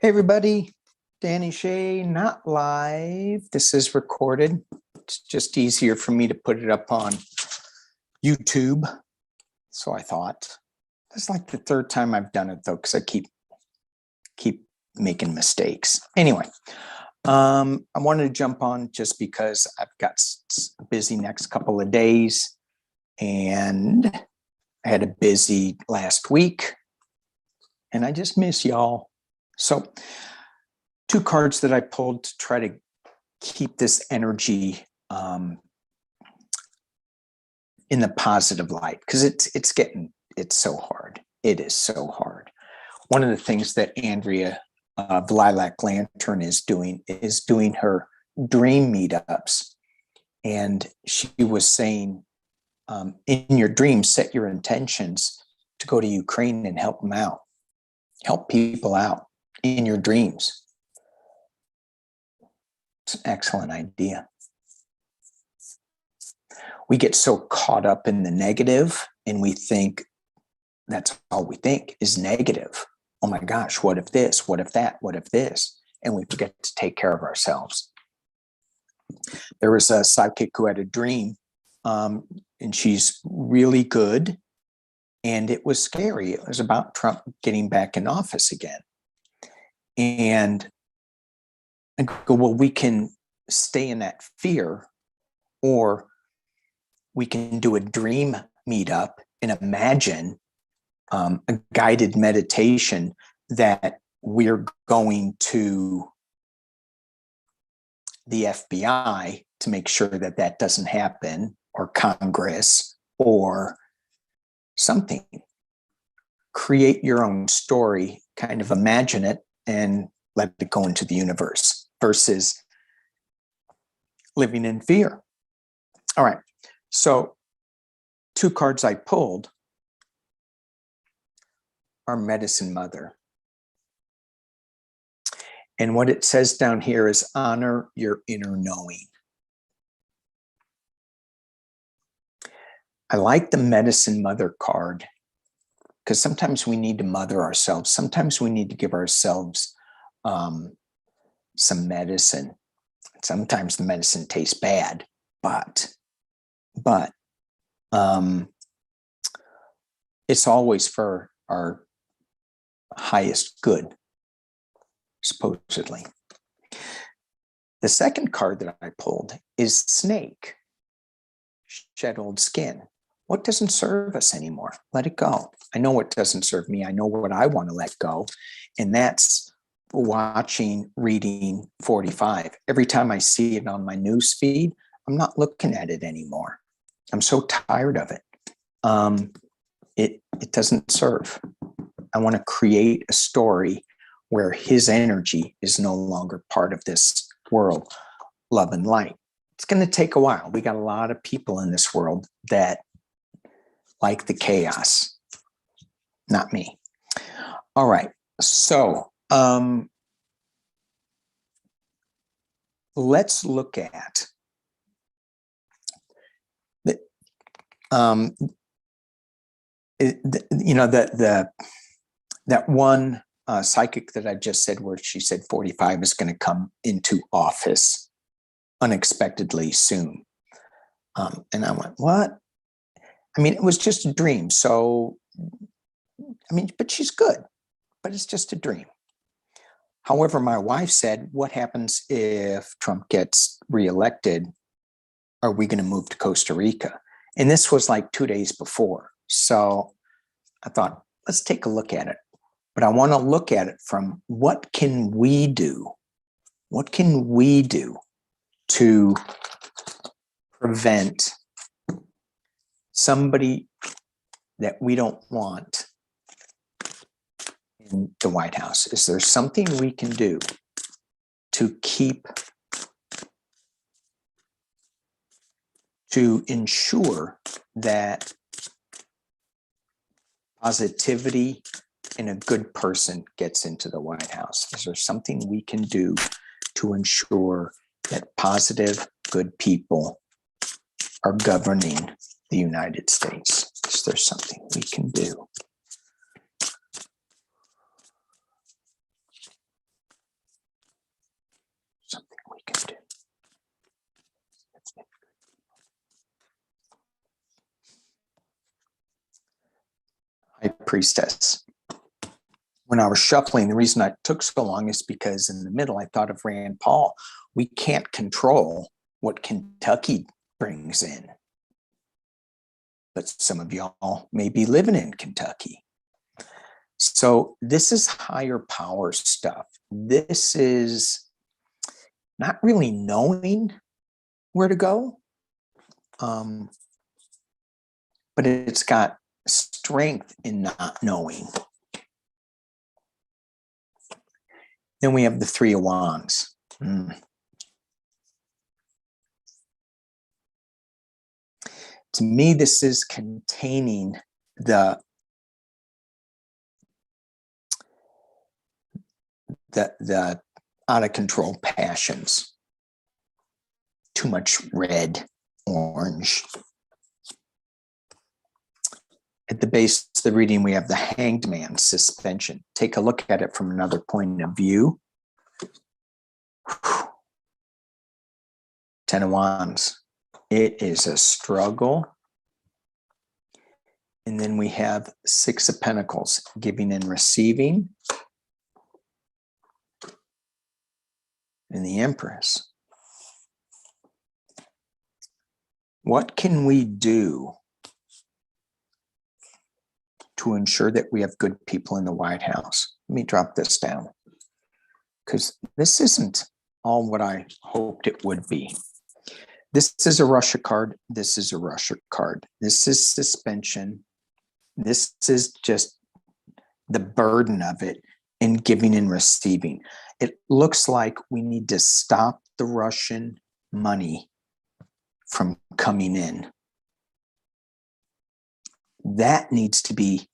Hey everybody, Danny Shay, not live. This is recorded. It's just easier for me to put it up on YouTube. So I thought, it's like the third time I've done it though, because I keep making mistakes. Anyway, I wanted to jump on just because I've got a busy next couple of days, and I had a busy last week, and I just miss y'all. So two cards that I pulled to try to keep this energy in the positive light, because it's so hard. It is so hard. One of the things that Andrea, the Lilac Lantern, is doing her dream meetups. And she was saying, in your dreams, set your intentions to go to Ukraine and help them out. Help people out in your dreams. It's an excellent idea. We get so caught up in the negative, and we think that's all we think is negative. Oh my gosh, what if this? What if that? What if this? And we forget to take care of ourselves. There was a sidekick who had a dream, and she's really good, and it was scary. It was about Trump getting back in office again. And I go, well, we can stay in that fear, or we can do a dream meetup and imagine a guided meditation that we're going to the FBI to make sure that that doesn't happen, or Congress, or something. Create your own story, kind of imagine it, and let it go into the universe versus living in fear. All right. So two cards I pulled are Medicine Mother. And what it says down here is honor your inner knowing. I like the Medicine Mother card because sometimes we need to mother ourselves. Sometimes we need to give ourselves some medicine. Sometimes the medicine tastes bad, but it's always for our highest good, supposedly. The second card that I pulled is Snake, Shed Old Skin. What doesn't serve us anymore? Let it go. I know what doesn't serve me. I know what I want to let go. And that's reading 45. Every time I see it on my news feed, I'm not looking at it anymore. I'm so tired of it. It doesn't serve. I want to create a story where his energy is no longer part of this world, love and light. It's going to take a while. We got a lot of people in this world that like the chaos. Not me. All right. So let's look at the, that one psychic that I just said, where she said 45 is going to come into office unexpectedly soon. And I went, what? I mean, it was just a dream. So, I mean, but she's good, but it's just a dream. However, my wife said, what happens if Trump gets reelected? Are we going to move to Costa Rica? And this was like 2 days before. So I thought, let's take a look at it. But I want to look at it from, what can we do? What can we do to prevent somebody that we don't want in the White House? Is there something we can do to ensure that positivity and a good person gets into the White House? Is there something we can do to ensure that positive, good people are governing the United States? Is there something we can do? priestess. When I was shuffling, the reason I took so long is because in the middle, I thought of Rand Paul. We can't control what Kentucky brings in. But some of y'all may be living in Kentucky. So this is higher power stuff. This is not really knowing where to go, but it's got strength in not knowing. Then we have the Three of Wands. To me, this is containing the out of control passions. Too much red, orange. At the base of the reading, we have the Hanged Man, suspension. Take a look at it from another point of view. Ten of Wands. It is a struggle. And then we have Six of Pentacles, giving and receiving. And the Empress. What can we do to ensure that we have good people in the White House? Let me drop this down, because this isn't all what I hoped it would be. This is a Russia card. This is a Russia card. This is suspension. This is just the burden of it in giving and receiving. It looks like we need to stop the Russian money from coming in. That needs to be,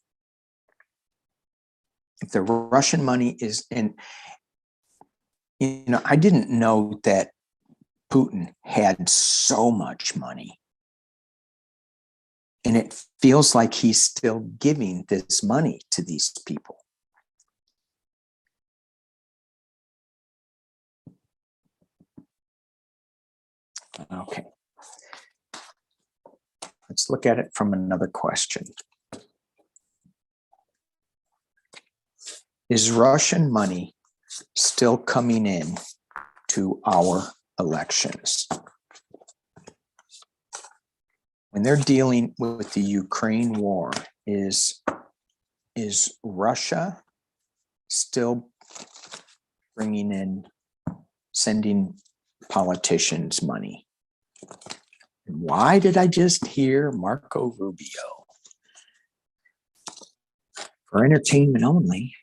if the Russian money is in, I didn't know that Putin had so much money. And it feels like he's still giving this money to these people. Okay. Let's look at it from another question. Is Russian money still coming in to our elections? When they're dealing with the Ukraine war, is Russia still bringing in, sending politicians money? And why did I just hear Marco Rubio? For entertainment only,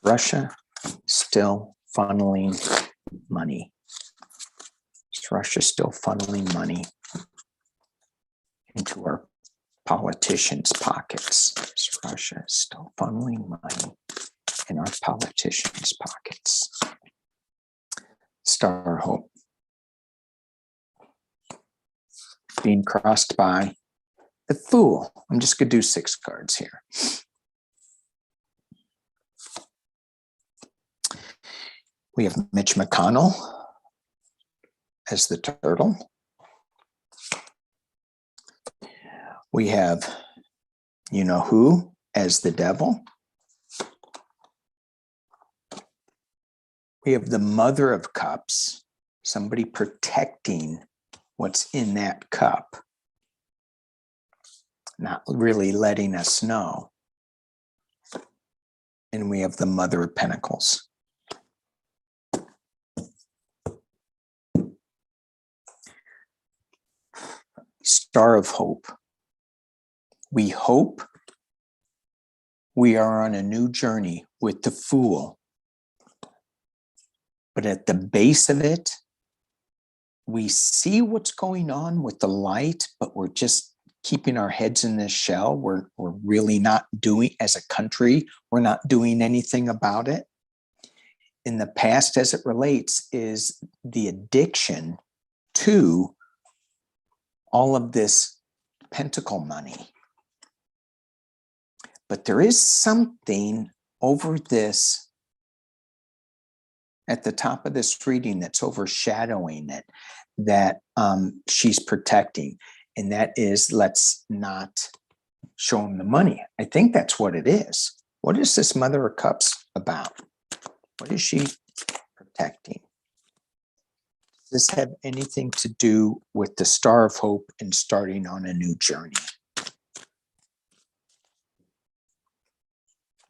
Russia still funneling money. Is Russia still funneling money into our politicians' pockets? Is Russia still funneling money in our politicians' pockets? Star Hope. Being crossed by the Fool. I'm just going to do 6 cards here. We have Mitch McConnell as the Turtle. We have you-know-who as the Devil. We have the Mother of Cups, somebody protecting what's in that cup, not really letting us know. And we have the Mother of Pentacles. Star of Hope. We hope we are on a new journey with the Fool. But at the base of it, we see what's going on with the light, but we're just keeping our heads in this shell. We're really not doing, as a country, we're not doing anything about it. In the past, as it relates, is the addiction to all of this pentacle money. But there is something over this at the top of this reading that's overshadowing it, that she's protecting. And that is, let's not show him the money. I think that's what it is. What is this Mother of Cups about? What is she protecting? Does this have anything to do with the Star of Hope and starting on a new journey?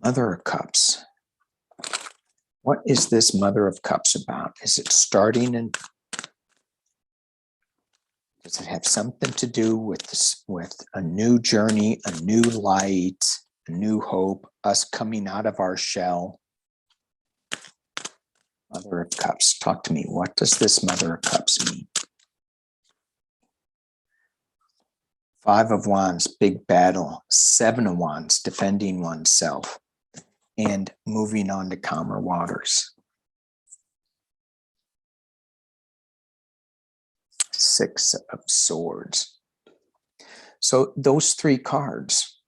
Mother of Cups. What is this Mother of Cups about? Is it starting and does it have something to do with this, with a new journey, a new light, a new hope, us coming out of our shell? Mother of Cups, talk to me. What does this Mother of Cups mean? Five of Wands, big battle. Seven of Wands, defending oneself and moving on to calmer waters. Six of Swords. So those three cards.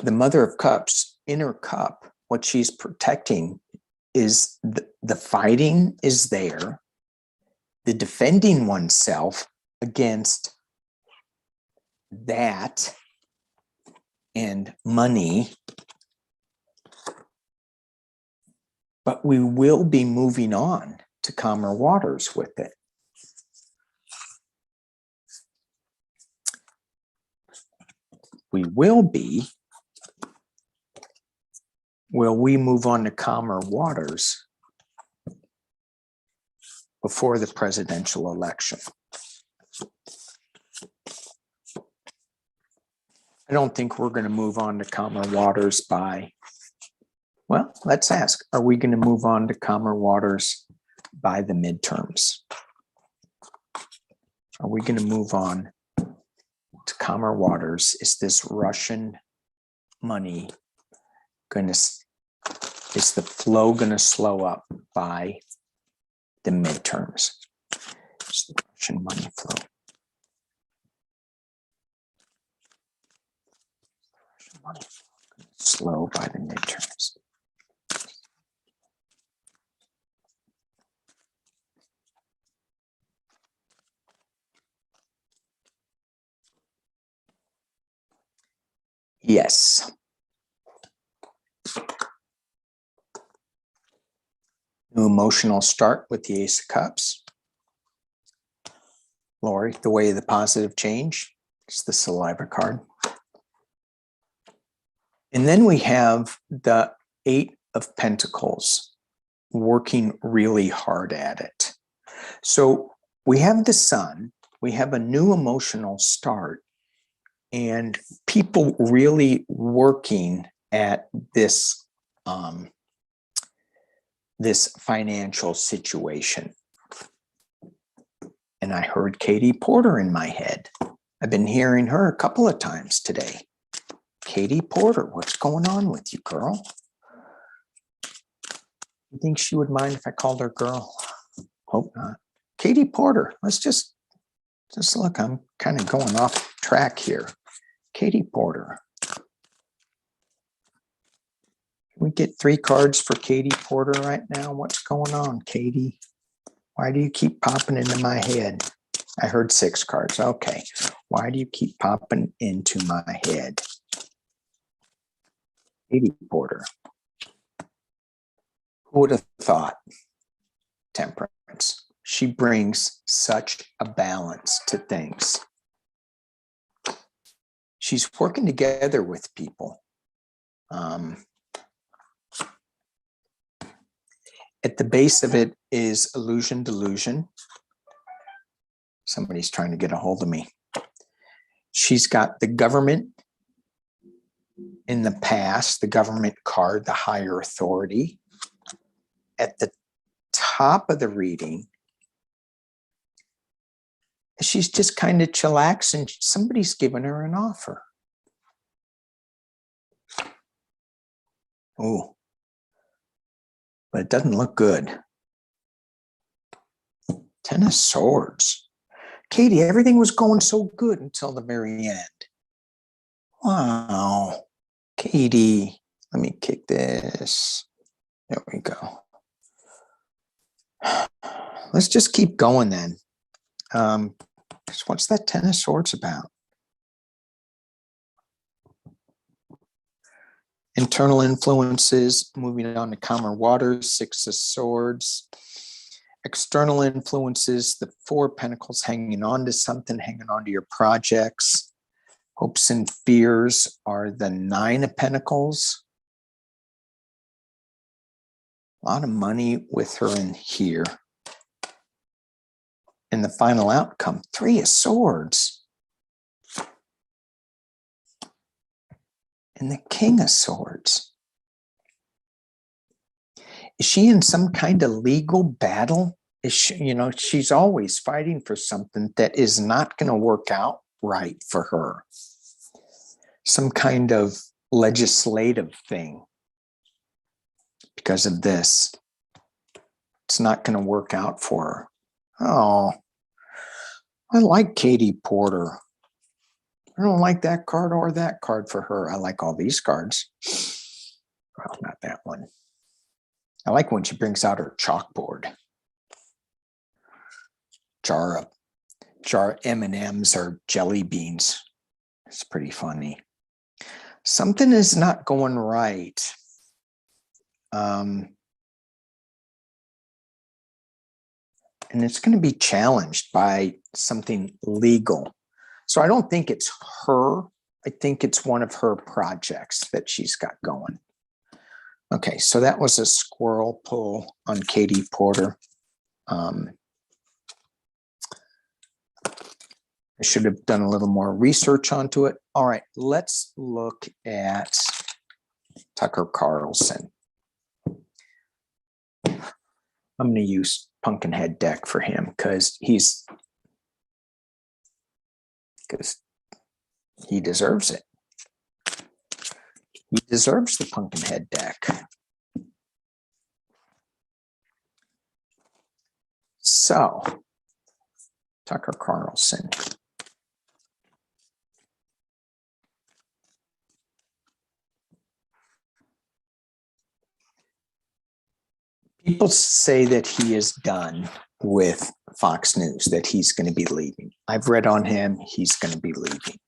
The Mother of Cups, in her cup, what she's protecting is the fighting is there, the defending oneself against that and money, but we will be moving on to calmer waters with it. We will be. Will we move on to calmer waters before the presidential election? I don't think we're going to move on to calmer waters by, well, let's ask, are we going to move on to calmer waters by the midterms? Are we going to move on to calmer waters? Is this Russian money going to, is the flow going to slow up by the midterms? Is the Russian money flow? Russian money flow slow by the midterms? Yes. New emotional start with the Ace of Cups. Lori, the way of the positive change. It's the saliva card. And then we have the Eight of Pentacles working really hard at it. So we have the Sun, we have a new emotional start, and people really working at this this financial situation. And I heard Katie Porter in my head. I've been hearing her a couple of times today. Katie Porter, what's going on with you, girl? You think she would mind if I called her girl? Hope not. Katie Porter, let's just look, I'm kind of going off track here. Katie Porter. Can we get 3 cards for Katie Porter right now? What's going on, Katie? Why do you keep popping into my head? I heard 6 cards. Okay. Why do you keep popping into my head? Katie Porter. Who would have thought? Temperance. She brings such a balance to things. She's working together with people. At the base of it is illusion, delusion. Somebody's trying to get a hold of me. She's got the government in the past, the government card, the higher authority. At the top of the reading, she's just kind of chillaxing. Somebody's giving her an offer. Oh, but it doesn't look good. 10 of Swords. Katie, everything was going so good until the very end. Wow. Katie, let me kick this. There we go. Let's just keep going then. What's that 10 of Swords about? Internal influences, moving on to calmer waters, 6 of Swords. External influences, the 4 of Pentacles, hanging on to something, hanging on to your projects. Hopes and fears are the 9 of Pentacles. A lot of money with her in here. And the final outcome, 3 of Swords. And the King of Swords. Is she in some kind of legal battle? Is she, she's always fighting for something that is not going to work out right for her. Some kind of legislative thing. Because of this, it's not going to work out for her. Oh, I like Katie Porter. I don't like that card or that card for her. I like all these cards. Well, not that one. I like when she brings out her chalkboard. Jar M&Ms or jelly beans. It's pretty funny. Something is not going right. And it's going to be challenged by something legal. So I don't think it's her. I think it's one of her projects that she's got going. Okay, so that was a squirrel pull on Katie Porter. I should have done a little more research onto it. All right, let's look at Tucker Carlson. I'm going to use Pumkinhead deck for him because he deserves it. He deserves the Pumkinhead deck. So, Tucker Carlson. People say that he is done with Fox News, that he's going to be leaving. I've read on him, he's going to be leaving.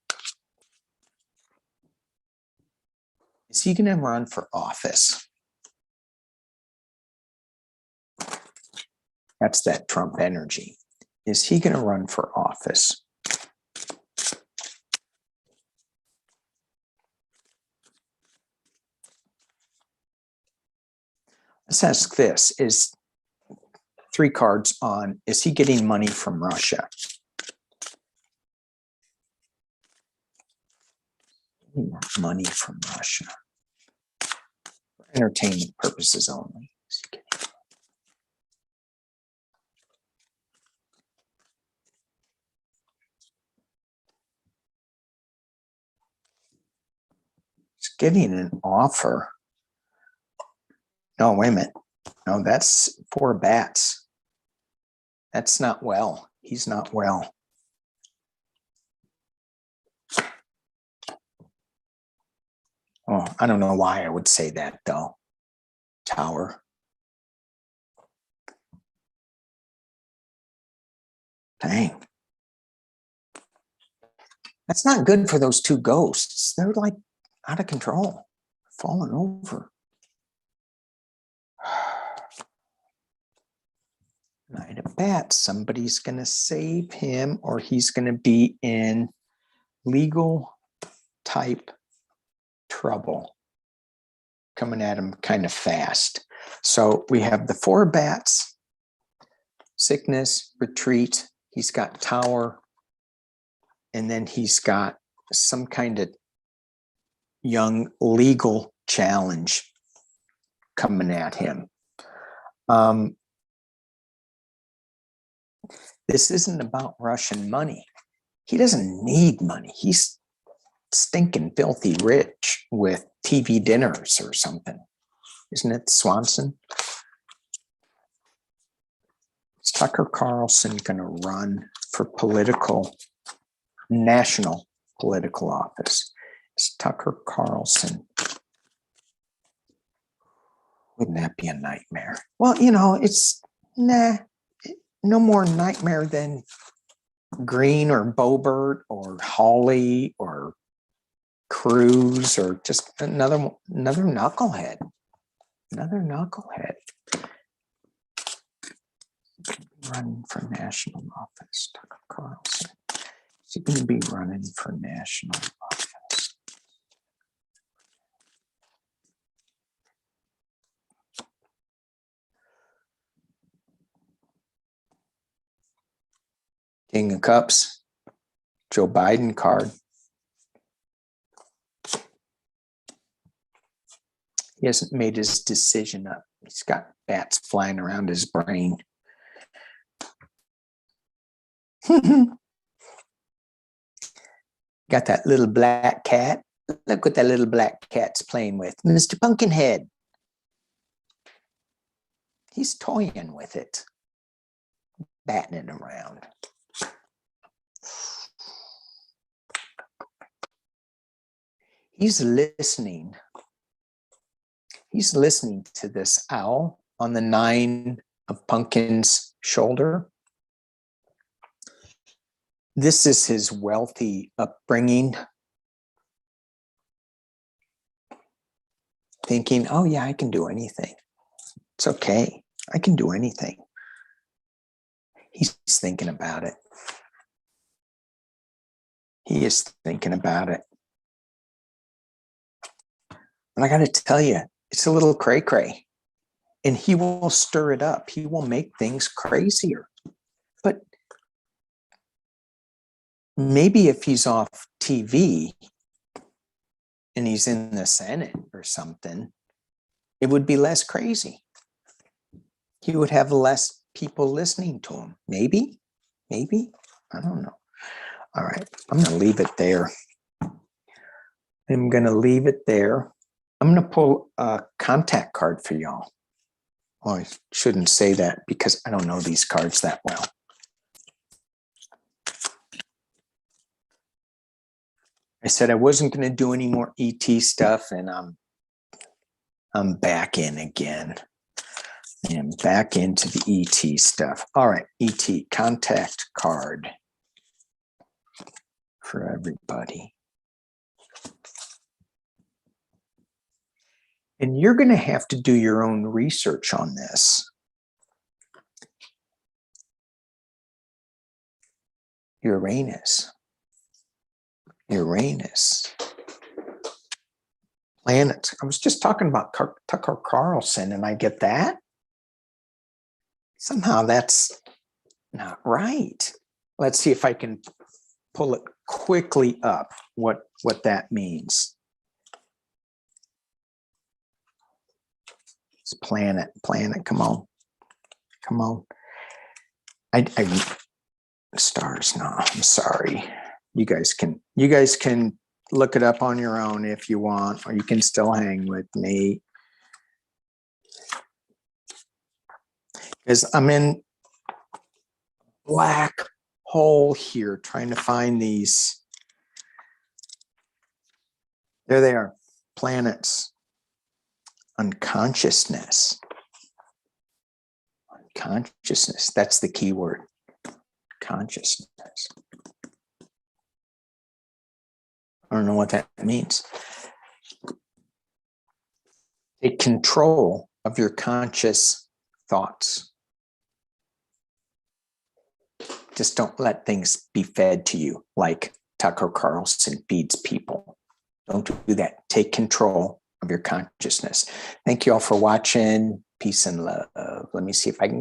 Is he going to run for office? That's that Trump energy. Is he going to run for office? Let's ask this. Is 3 cards on, is he getting money from Russia? Money from Russia. For entertainment purposes only. Is he getting He's getting an offer. No, wait a minute. No, that's 4 bats. That's not well. He's not well. Oh, I don't know why I would say that, though. Tower. Dang. That's not good for those 2 ghosts. They're like out of control, falling over. Knight of Bats. Somebody's going to save him, or he's going to be in legal type trouble. Coming at him kind of fast. So we have the 4 bats, sickness, retreat. He's got tower. And then he's got some kind of young legal challenge coming at him. This isn't about Russian money. He doesn't need money. He's stinking filthy rich with TV dinners or something. Isn't it Swanson? Is Tucker Carlson going to run for national political office? Is Tucker Carlson? Wouldn't that be a nightmare? Well, Nah, no more nightmare than Green or Bobert or Holly or Cruz or just another knucklehead. Another knucklehead. Running for national office, Tucker Carlson. Is he going to be running for national office? King of Cups, Joe Biden card. He hasn't made his decision up. He's got bats flying around his brain. Got that little black cat. Look what that little black cat's playing with. Mr. Pumpkinhead. He's toying with it, batting it around. He's listening. He's listening to this owl on the 9 of Pumpkin's shoulder. This is his wealthy upbringing. Thinking, oh yeah, I can do anything. It's okay. I can do anything. He's thinking about it. He is thinking about it. But I got to tell you, it's a little cray-cray. And he will stir it up. He will make things crazier. But maybe if he's off TV and he's in the Senate or something, it would be less crazy. He would have less people listening to him. Maybe, I don't know. All right, I'm going to leave it there. I'm going to leave it there. I'm going to pull a contact card for y'all. Well, I shouldn't say that because I don't know these cards that well. I said I wasn't going to do any more ET stuff, and I'm back in again. And back into the ET stuff. All right, ET contact card for everybody. And you're going to have to do your own research on this. Uranus. Planets. I was just talking about Tucker Carlson, and I get that. Somehow that's not right. Let's see if I can pull it quickly up, what that means. It's planet, come on. Stars, no, I'm sorry. You guys can look it up on your own if you want, or you can still hang with me. Because I'm in black hole here trying to find these. There they are, planets. Unconsciousness. That's the key word. Consciousness. I don't know what that means. Take control of your conscious thoughts. Just don't let things be fed to you like Tucker Carlson feeds people. Don't do that. Take control of your consciousness. Thank you all for watching. Peace and love. Let me see if I can